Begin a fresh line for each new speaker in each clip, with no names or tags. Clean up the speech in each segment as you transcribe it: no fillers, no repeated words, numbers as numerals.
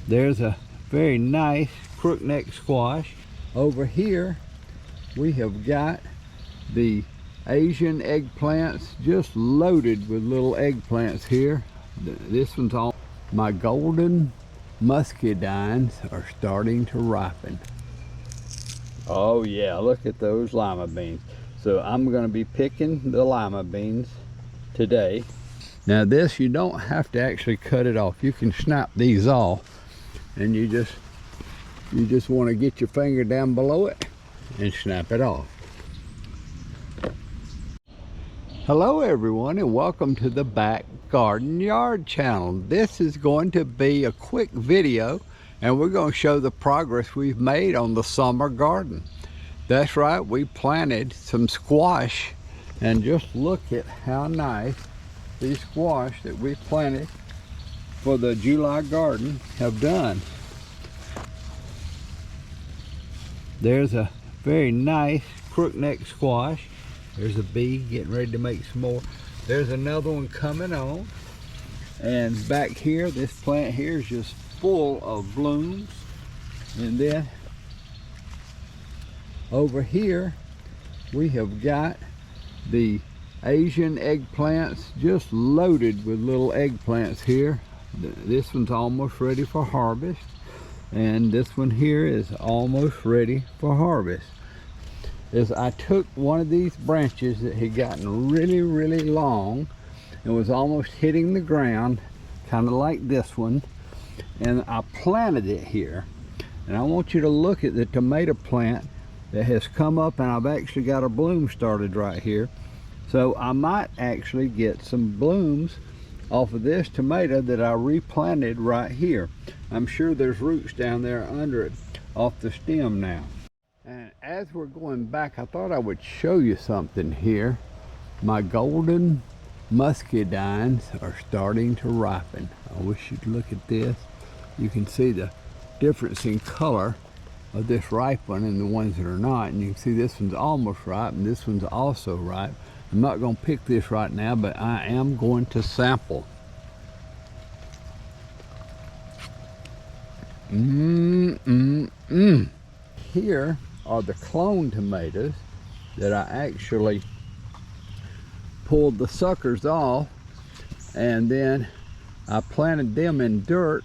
There's a very nice crookneck squash. Over here we have got the Asian eggplants, just loaded with little eggplants here. This one's all. My golden muscadines are starting to ripen. Oh yeah, look at those lima beans. So I'm going to be picking the lima beans today. Now this, you don't have to actually cut it off. You can snap these off, and you just want to get your finger down below it and snap it off. Hello everyone, and welcome to the Back Garden Yard channel. This is going to be a quick video, and we're going to show the progress we've made on the summer garden. That's right, we planted some squash, and just look at how nice these squash that we planted for the July garden have done. There's a very nice crookneck squash. There's a bee getting ready to make some more. There's another one coming on. And back here, this plant here is just full of blooms. And then over here, we have got the Asian eggplants, just loaded with little eggplants here. This one's almost ready for harvest. And this one here is almost ready for harvest. I took one of these branches that had gotten really long and was almost hitting the ground, kind of like this one, and I planted it here. And I want you to look at the tomato plant that has come up, and I've actually got a bloom started right here. So I might actually get some blooms off of this tomato that I replanted right here. I'm sure there's roots down there under it off the stem now. And as we're going back, I thought I would show you something here. My golden muscadines are starting to ripen. I wish you'd look at this. You can see the difference in color of this ripe one and the ones that are not. And you can see this one's almost ripe and this one's also ripe. I'm not going to pick this right now, but I am going to sample. Here are the clone tomatoes that I actually pulled the suckers off, and then I planted them in dirt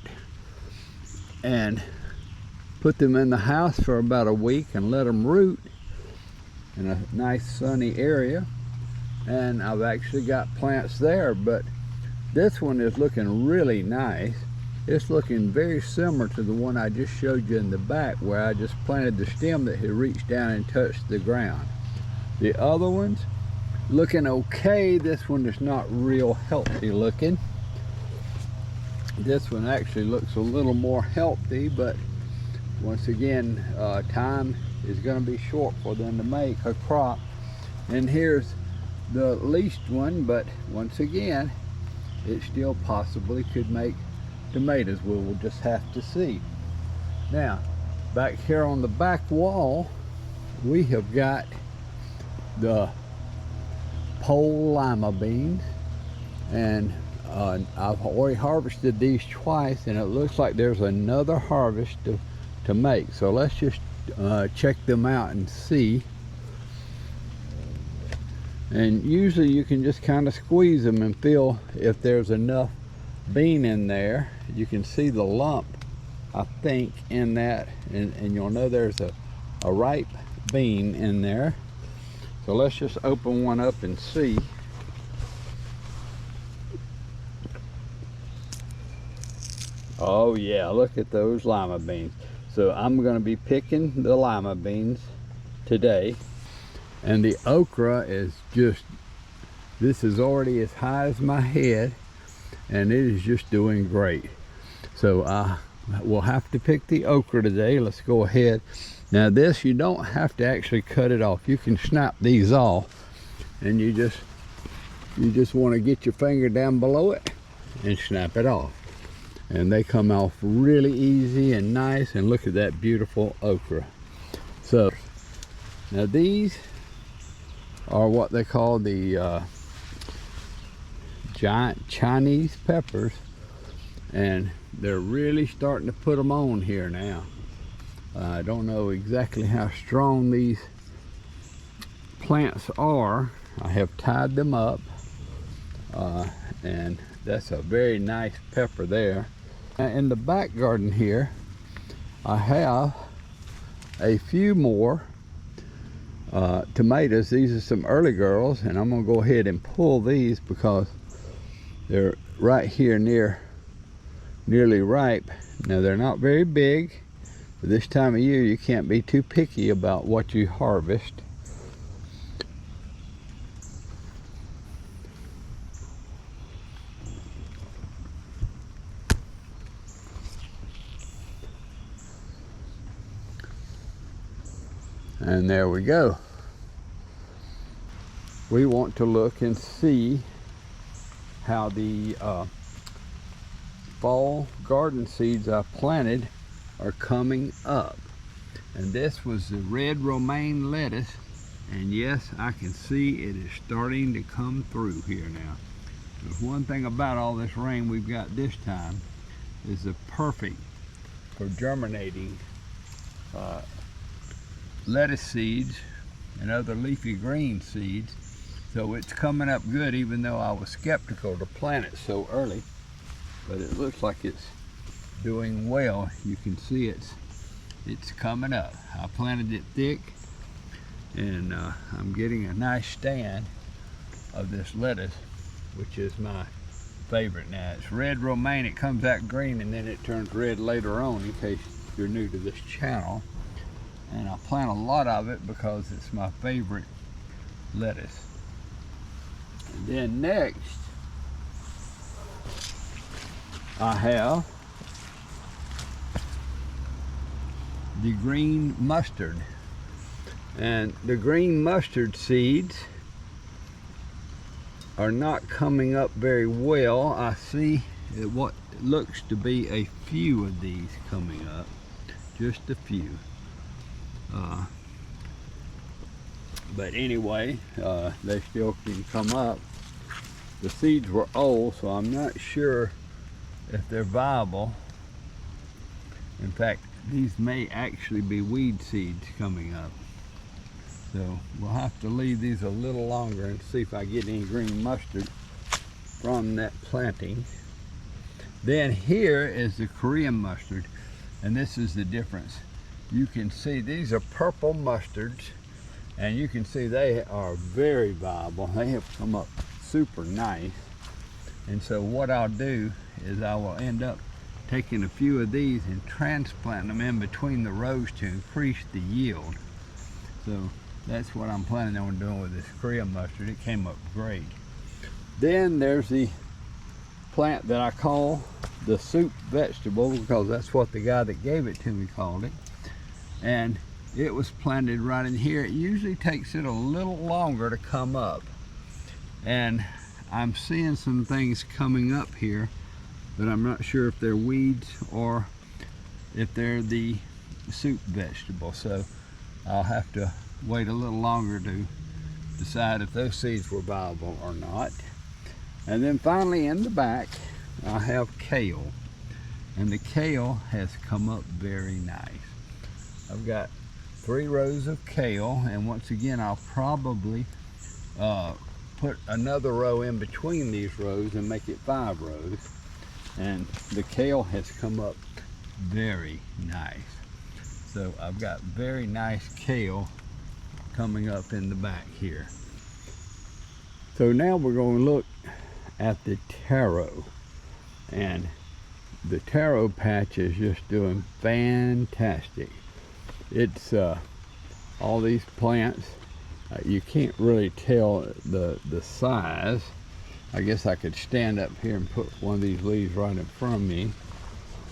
and put them in the house for about a week and let them root in a nice sunny area. And I've actually got plants there, but this one is looking really nice. It's looking very similar to the one I just showed you in the back, where I just planted the stem that had reached down and touched the ground. The other ones looking okay. This one is not real healthy looking. This one actually looks a little more healthy, but once again, time is going to be short for them to make a crop. And here's the least one, but once again, it still possibly could make tomatoes. We'll just have to see. Now, back here on the back wall, we have got the pole lima beans, and I've already harvested these twice, and it looks like there's another harvest to make. So let's just check them out and see. And usually you can just kind of squeeze them and feel if there's enough bean in there. You can see the lump, I think, in that, and you'll know there's a ripe bean in there. So let's just open one up and see. Oh yeah, look at those lima beans. So I'm going to be picking the lima beans today. And the okra is just, this is already as high as my head, and it is just doing great. So we'll have to pick the okra today. Let's go ahead. Now this, you don't have to actually cut it off. You can snap these off, and you just want to get your finger down below it and snap it off. And they come off really easy and nice, and look at that beautiful okra. So now these are what they call the giant Chinese peppers, and they're really starting to put them on here now. I don't know exactly how strong these plants are. I have tied them up, and that's a very nice pepper there. In the back garden here, I have a few more tomatoes. These are some early girls, and I'm gonna go ahead and pull these because they're right here nearly ripe. Now they're not very big. This time of year you can't be too picky about what you harvest. And there we go. We want to look and see how the fall garden seeds I planted are coming up. And this was the red romaine lettuce, and yes, I can see it is starting to come through here now. There's one thing about all this rain we've got this time is the perfect for germinating lettuce seeds and other leafy green seeds. So it's coming up good, even though I was skeptical to plant it so early. But it looks like it's doing well. You can see it's coming up. I planted it thick, and I'm getting a nice stand of this lettuce, which is my favorite now. It's red romaine. It comes out green and then it turns red later on, in case you're new to this channel. And I plant a lot of it because it's my favorite lettuce. And then next, I have the green mustard. And the green mustard seeds are not coming up very well. I see what looks to be a few of these coming up, just a few. But anyway, they still can come up. The seeds were old, so I'm not sure if they're viable. In fact, these may actually be weed seeds coming up. So we'll have to leave these a little longer and see if I get any green mustard from that planting. Then here is the Korean mustard, and this is the difference. You can see these are purple mustards, and you can see they are very viable. They have come up super nice. And so what I'll do is I will end up taking a few of these and transplanting them in between the rows to increase the yield. So that's what I'm planning on doing with this Korean mustard. It came up great. Then there's the plant that I call the soup vegetable, because that's what the guy that gave it to me called it. And it was planted right in here. It usually takes it a little longer to come up. And I'm seeing some things coming up here, but I'm not sure if they're weeds or if they're the soup vegetable. So I'll have to wait a little longer to decide if those seeds were viable or not. And then finally in the back, I have kale. And the kale has come up very nice. I've got 3 rows of kale, and once again I'll probably put another row in between these rows and make it 5 rows. And the kale has come up very nice. So I've got very nice kale coming up in the back here. So now we're going to look at the taro, and the taro patch is just doing fantastic. It's all these plants, you can't really tell the size. I guess I could stand up here and put one of these leaves right in front of me,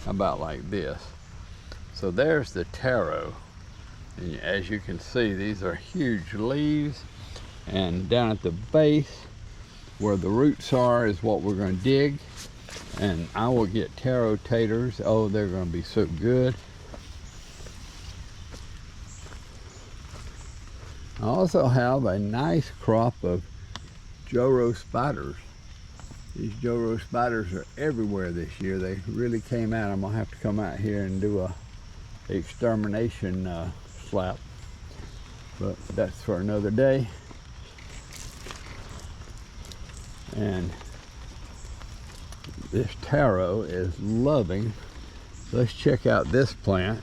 about like this. So there's the taro, and as you can see, these are huge leaves, and down at the base where the roots are is what we're going to dig, and I will get taro taters. Oh, they're going to be so good. I also have a nice crop of Joro spiders. These Jube spiders are everywhere this year. They really came out. I'm gonna have to come out here and do a extermination slap, but that's for another day. And this taro is loving. Let's check out this plant.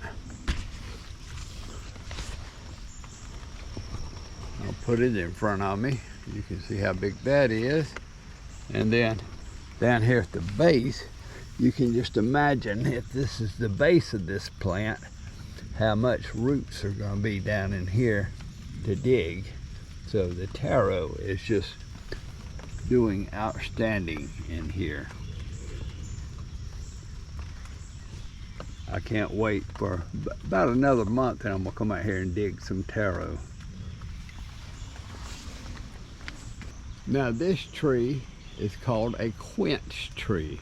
I'll put it in front of me. You can see how big that is. And then down here at the base, you can just imagine, if this is the base of this plant, how much roots are going to be down in here to dig. So the taro is just doing outstanding in here. I can't wait for about another month and I'm gonna come out here and dig some taro. Now this tree is called a quench tree,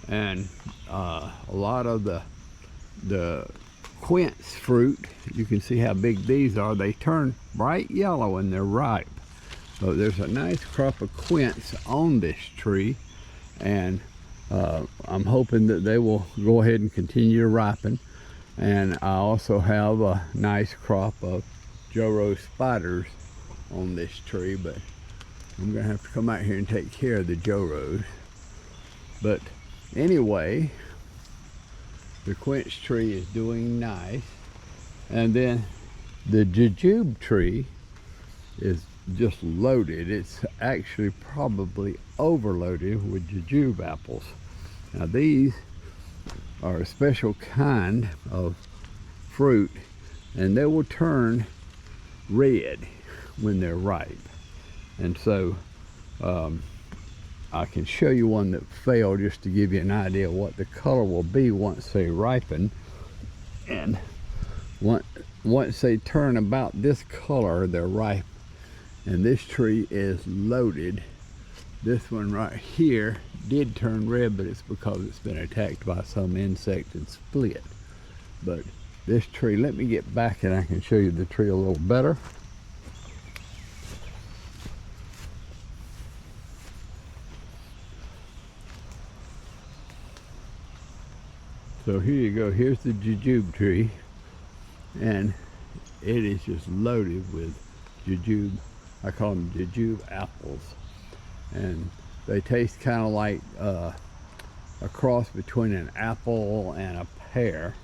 and a lot of the quince fruit, you can see how big these are. They turn bright yellow when they're ripe. So there's a nice crop of quince on this tree, and I'm hoping that they will go ahead and continue to ripen. And I also have a nice crop of Jube spiders on this tree, but I'm gonna have to come out here and take care of the Jube. But anyway, the quench tree is doing nice. And then the Jube tree is just loaded. It's actually probably overloaded with Jube apples. Now these are a special kind of fruit, and they will turn red when they're ripe. And so I can show you one that failed just to give you an idea of what the color will be once they ripen. And once they turn about this color, they're ripe. And this tree is loaded. This one right here did turn red, but it's because it's been attacked by some insect and split. But this tree, let me get back and I can show you the tree a little better. So here you go, here's the Jube tree, and it is just loaded with Jube. I call them Jube apples, and they taste kind of like a cross between an apple and a pear.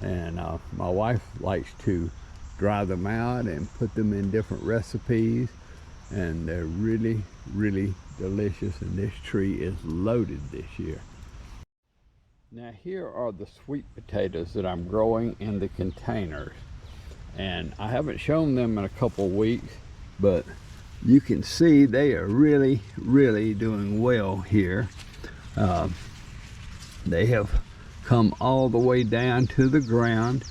And my wife likes to dry them out and put them in different recipes, and they're really, really delicious. And this tree is loaded this year. Now here are the sweet potatoes that I'm growing in the containers, and I haven't shown them in a couple weeks, but you can see they are really, really doing well here. They have come all the way down to the ground.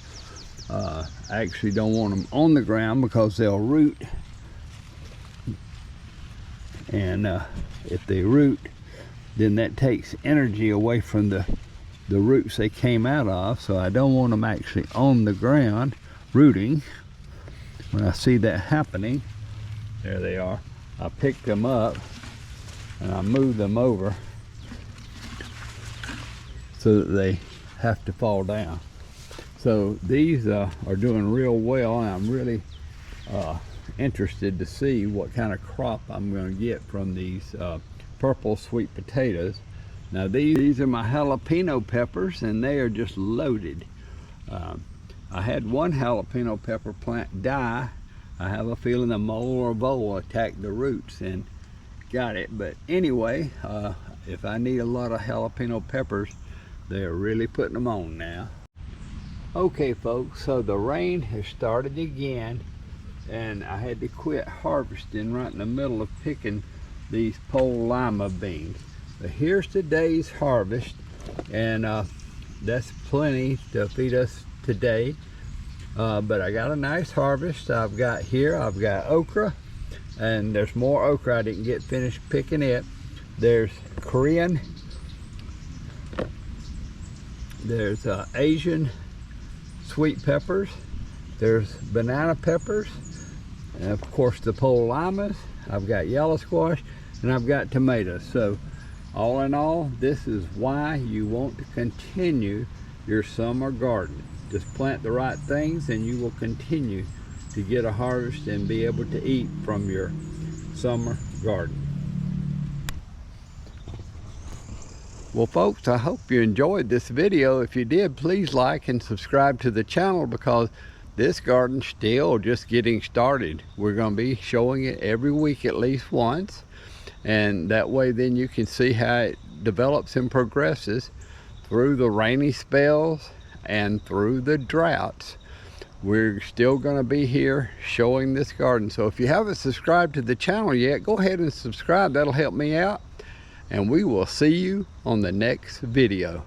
I actually don't want them on the ground because they'll root, and if they root, then that takes energy away from the roots they came out of. So I don't want them actually on the ground rooting. When I see that happening, there they are, I pick them up and I move them over so that they have to fall down. So these are doing real well, and I'm really interested to see what kind of crop I'm going to get from these purple sweet potatoes. Now these are my jalapeno peppers, and they are just loaded. I had one jalapeno pepper plant die. I have a feeling a mole or a vole attacked the roots and got it. But anyway, if I need a lot of jalapeno peppers, they're really putting them on now. Okay folks, so the rain has started again, and I had to quit harvesting right in the middle of picking these pole lima beans. But here's today's harvest, and that's plenty to feed us today. But I got a nice harvest. I've got okra, and there's more okra. I didn't get finished picking it. There's Korean, there's Asian sweet peppers, there's banana peppers, and of course the pole limas. I've got yellow squash, and I've got tomatoes. So All in all, this is why you want to continue your summer garden. Just plant the right things and you will continue to get a harvest and be able to eat from your summer garden. Well folks, I hope you enjoyed this video. If you did, please like and subscribe to the channel, because this garden's still just getting started. We're going to be showing it every week at least once, and that way then you can see how it develops and progresses through the rainy spells and through the droughts. We're still going to be here showing this garden. So if you haven't subscribed to the channel yet, go ahead and subscribe. That'll help me out. And we will see you on the next video.